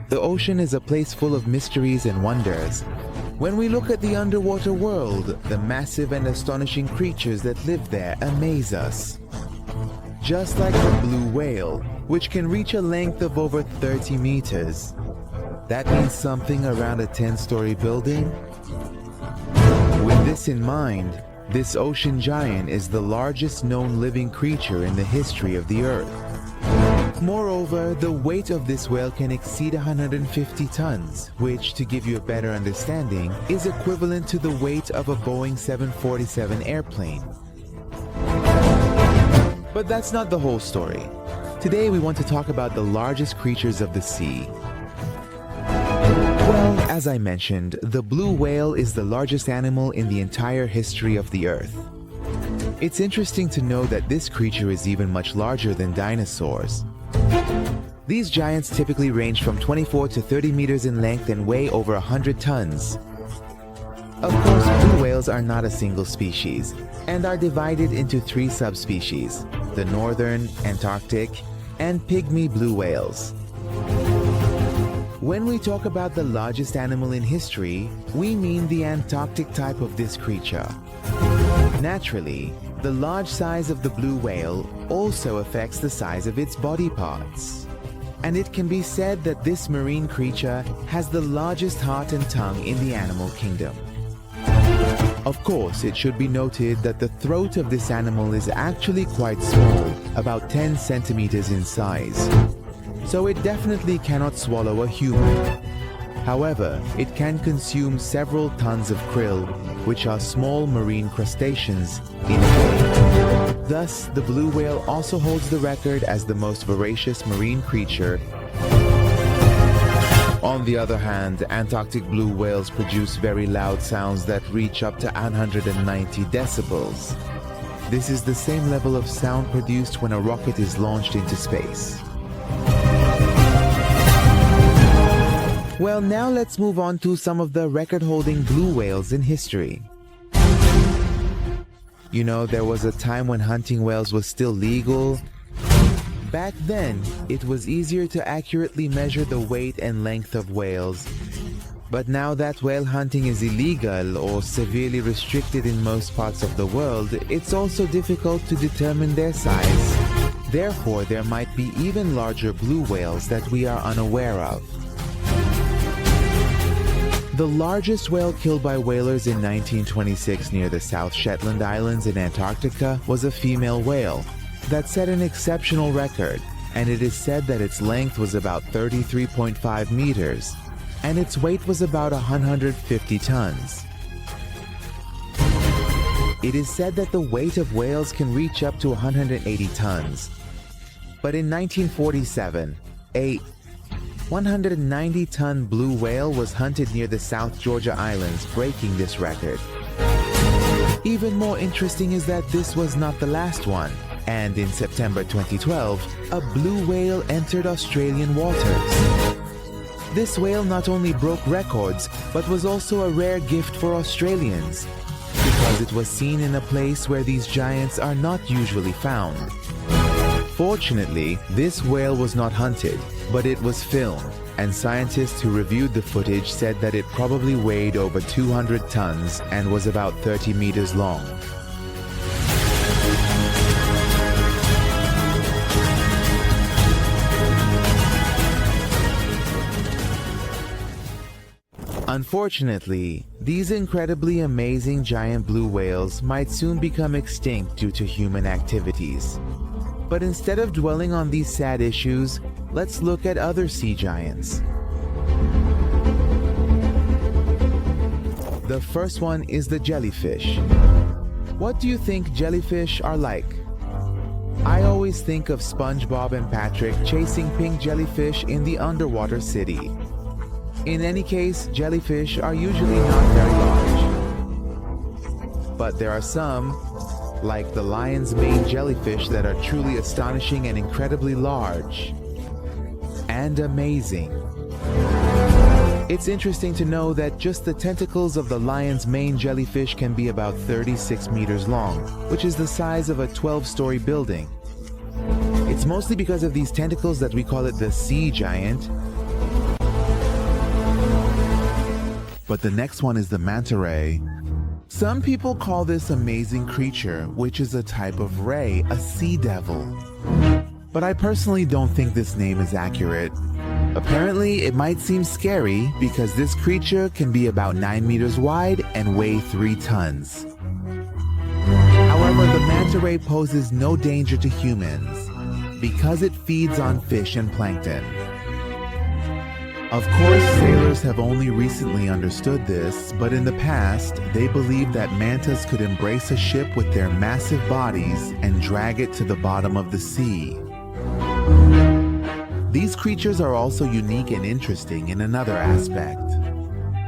the ocean is a place full of mysteries and wonders. When we look at the underwater world, the massive and astonishing creatures that live there amaze us. Just like the blue whale, which can reach a length of over 30 meters. That means something around a 10-story building? With this in mind, this ocean giant is the largest known living creature in the history of the Earth. Moreover, the weight of this whale can exceed 150 tons, which, to give you a better understanding, is equivalent to the weight of a Boeing 747 airplane. But that's not the whole story. Today we want to talk about the largest creatures of the sea. Well, as I mentioned, the blue whale is the largest animal in the entire history of the Earth. It's interesting to know that this creature is even much larger than dinosaurs. These giants typically range from 24 to 30 meters in length and weigh over 100 tons. Of course, blue whales are not a single species and are divided into 3 subspecies: the northern, Antarctic, and pygmy blue whales. When we talk about the largest animal in history, we mean the Antarctic type of this creature. Naturally, the large size of the blue whale also affects the size of its body parts. And it can be said that this marine creature has the largest heart and tongue in the animal kingdom. Of course, it should be noted that the throat of this animal is actually quite small, about 10 centimeters in size. So it definitely cannot swallow a human. However, it can consume several tons of krill, which are small marine crustaceans, in a day. Thus, the blue whale also holds the record as the most voracious marine creature. On the other hand, Antarctic blue whales produce very loud sounds that reach up to 190 decibels. This is the same level of sound produced when a rocket is launched into space. Well, now let's move on to some of the record-holding blue whales in history. You know, there was a time when hunting whales was still legal. Back then, it was easier to accurately measure the weight and length of whales. But now that whale hunting is illegal or severely restricted in most parts of the world, it's also difficult to determine their size. Therefore, there might be even larger blue whales that we are unaware of. The largest whale killed by whalers in 1926 near the South Shetland Islands in Antarctica was a female whale that set an exceptional record, and it is said that its length was about 33.5 meters, and its weight was about 150 tons. It is said that the weight of whales can reach up to 180 tons. But in 1947, a 190-ton blue whale was hunted near the South Georgia Islands, breaking this record. Even more interesting is that this was not the last one, and in September 2012, a blue whale entered Australian waters. This whale not only broke records, but was also a rare gift for Australians, because it was seen in a place where these giants are not usually found. Fortunately, this whale was not hunted, but it was filmed, and scientists who reviewed the footage said that it probably weighed over 200 tons and was about 30 meters long. Unfortunately, these incredibly amazing giant blue whales might soon become extinct due to human activities. But instead of dwelling on these sad issues, let's look at other sea giants. The first one is the jellyfish. What do you think jellyfish are like? I always think of SpongeBob and Patrick chasing pink jellyfish in the underwater city. In any case, jellyfish are usually not very large. But there are some, like the lion's mane jellyfish, that are truly astonishing and incredibly large. And amazing. It's interesting to know that just the tentacles of the lion's mane jellyfish can be about 36 meters long, which is the size of a 12-story building. It's mostly because of these tentacles that we call it the sea giant. but the next one is the manta ray. Some people call this amazing creature, which is a type of ray, a sea devil. But I personally don't think this name is accurate. Apparently, it might seem scary because this creature can be about 9 meters wide and weigh 3 tons. However, the manta ray poses no danger to humans because it feeds on fish and plankton. Of course, sailors have only recently understood this, but in the past, they believed that mantas could embrace a ship with their massive bodies and drag it to the bottom of the sea. These creatures are also unique and interesting in another aspect.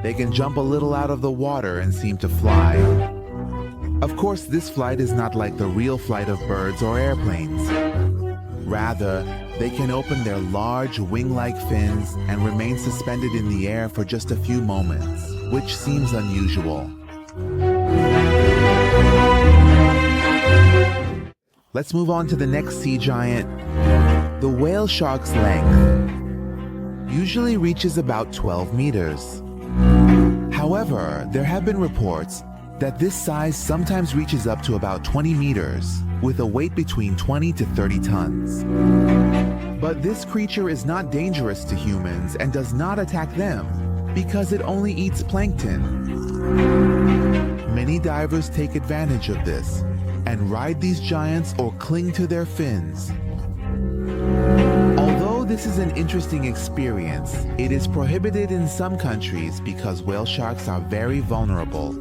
They can jump a little out of the water and seem to fly. Of course, this flight is not like the real flight of birds or airplanes. Rather, they can open their large wing-like fins and remain suspended in the air for just a few moments, which seems unusual. Let's move on to the next sea giant. The whale shark's length usually reaches about 12 meters. However, there have been reports that this size sometimes reaches up to about 20 meters, with a weight between 20 to 30 tons. But this creature is not dangerous to humans and does not attack them because it only eats plankton. Many divers take advantage of this and ride these giants or cling to their fins. Although this is an interesting experience, it is prohibited in some countries because whale sharks are very vulnerable.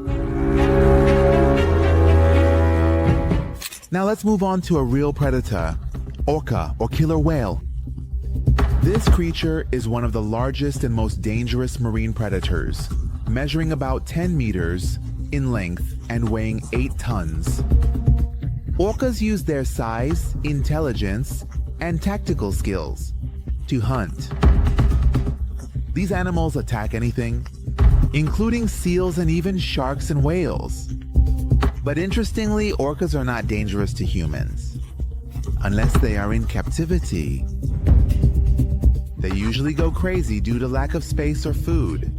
Now let's move on to a real predator, orca or killer whale. This creature is one of the largest and most dangerous marine predators, measuring about 10 meters in length and weighing 8 tons. Orcas use their size, intelligence, and tactical skills to hunt. These animals attack anything, including seals and even sharks and whales. But interestingly, orcas are not dangerous to humans, unless they are in captivity. They usually go crazy due to lack of space or food.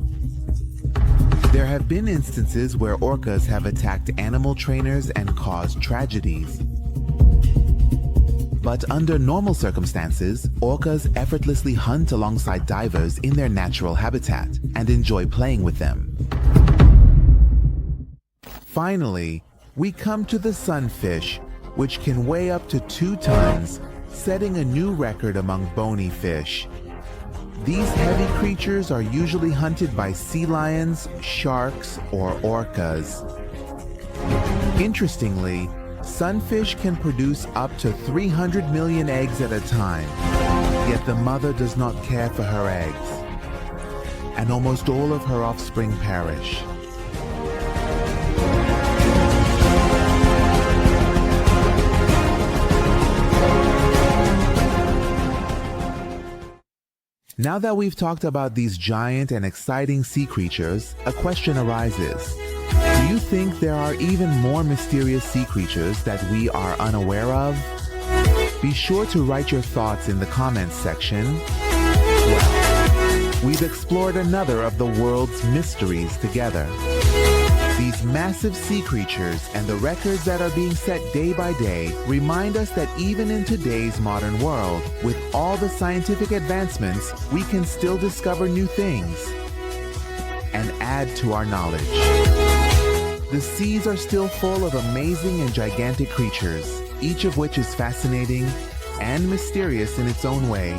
There have been instances where orcas have attacked animal trainers and caused tragedies. But under normal circumstances, orcas effortlessly hunt alongside divers in their natural habitat and enjoy playing with them. Finally, we come to the sunfish, which can weigh up to 2 tons, setting a new record among bony fish. These heavy creatures are usually hunted by sea lions, sharks, or orcas. Interestingly, sunfish can produce up to 300 million eggs at a time, yet the mother does not care for her eggs, and almost all of her offspring perish. Now that we've talked about these giant and exciting sea creatures, a question arises. Do you think there are even more mysterious sea creatures that we are unaware of? Be sure to write your thoughts in the comments section. Well, we've explored another of the world's mysteries together. These massive sea creatures and the records that are being set day by day remind us that even in today's modern world, with all the scientific advancements, we can still discover new things and add to our knowledge. The seas are still full of amazing and gigantic creatures, each of which is fascinating and mysterious in its own way.